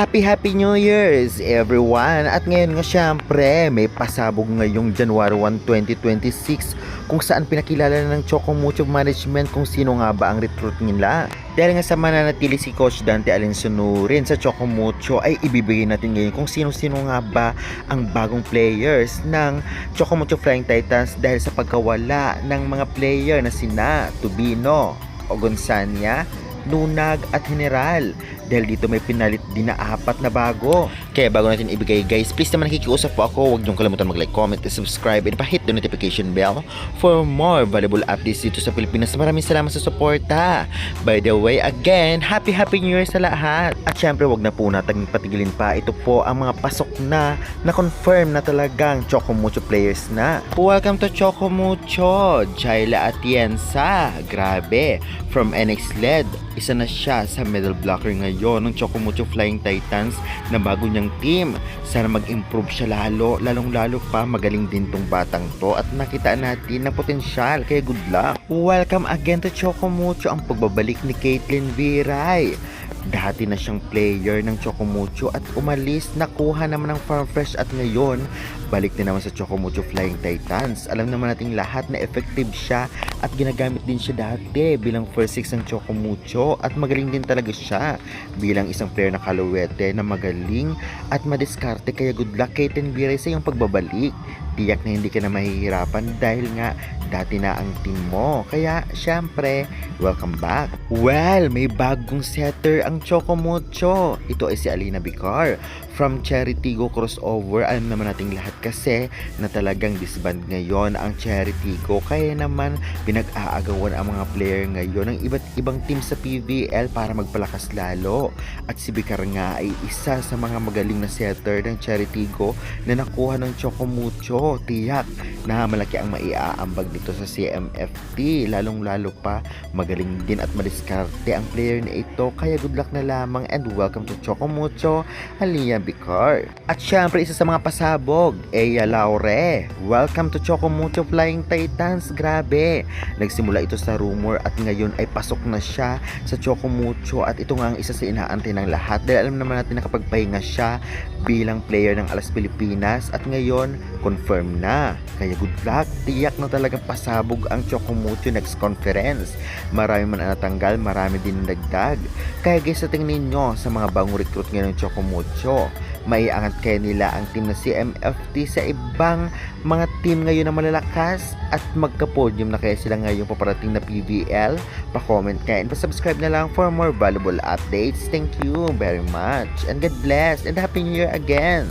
Happy New Year's everyone! At ngayon nga syempre, may pasabog ngayong January 1, 2026 kung saan pinakilala ng Chocomucho Management kung sino nga ba ang recruit nila. Dahil nga sa mananatili si Coach Dante Alensono rin sa Chocomucho ay ibibigay natin ngayon kung sino-sino nga ba ang bagong players ng Chocomucho Flying Titans dahil sa pagkawala ng mga player na sina Tubino, Ogonzania, Lunag at General. Dahil dito may pinalit din na 4 na bago. Kaya bago natin ibigay guys, please naman nakikiusap po ako, huwag niyong kalimutan mag-like, comment, and subscribe, and pa-hit the notification bell for more valuable updates dito sa Pilipinas. Maraming salamat sa suporta. By the way, again, Happy New Year sa lahat. At syempre wag na po natin patigilin pa. Ito po ang mga pasok na confirm na talagang Chocomucho players na. Welcome to Chocomucho, Jaila Atienza. Grabe, from NX LED, isa na siya sa middle blocker ngayon ng Chocomucho Flying Titans na bago niyang team. Sana mag-improve siya lalong-lalo pa. Magaling din tong batang to at nakita natin na potensyal, kaya good luck. Welcome again to Chocomucho, ang pagbabalik ni Caitlyn Viray. Dati na siyang player ng Chocomucho at umalis, nakuha naman ng Farm Fresh at ngayon balik na naman sa Chocomucho Flying Titans. Alam naman nating lahat na effective siya at ginagamit din siya dati bilang first 6 ng Chocomucho at magaling din talaga siya bilang isang player na kaluwete na magaling at madiskarte, kaya good luck Caitlyn Viray sa iyong pagbabalik. Tiyak na hindi ka na mahihirapan dahil nga dati na ang team mo. Kaya syempre, welcome back. Well, may bagong setter ang Chocomucho. Ito ay si Alina Bicar from Cherry Tigo crossover. Alam naman nating lahat kasi na talagang disband ngayon ang Cherry Tigo. Kaya naman pinag-aagawan ang mga player ngayon ng iba't ibang team sa PVL para magpalakas lalo. At si Bicar nga ay isa sa mga magaling na setter ng Cherry Tigo na nakuha ng Chocomucho. Tiyak na malaki ang maiaambag dito sa CMFT, lalong-lalo pa magaling din at madiskarte ang player na ito, kaya good luck na lamang and welcome to Chocomucho, Alina Bicar. At syempre isa sa mga pasabog, Eya Laure. Welcome to Chocomucho Flying Titans. Grabe, nagsimula ito sa rumor at ngayon ay pasok na siya sa Chocomucho at ito nga ang isa sa inaantay ng lahat dahil alam naman natin na nakapagpahinga siya bilang player ng Alas Pilipinas at ngayon confirm na. Kaya good luck, tiyak na talagang pasabog ang Chocomucho next conference. Marami man ang natanggal, marami din nagdag. Kaya guys, sa tingin ninyo sa mga bagong recruit ngayon ng Chocomucho, maiangat kaya nila ang team na CMFT sa ibang mga team ngayon na malalakas at magka-podium na kaya sila ngayong paparating na PVL? Pa-comment kayo and pa-subscribe na lang for more valuable updates. Thank you very much and God bless and Happy New Year again!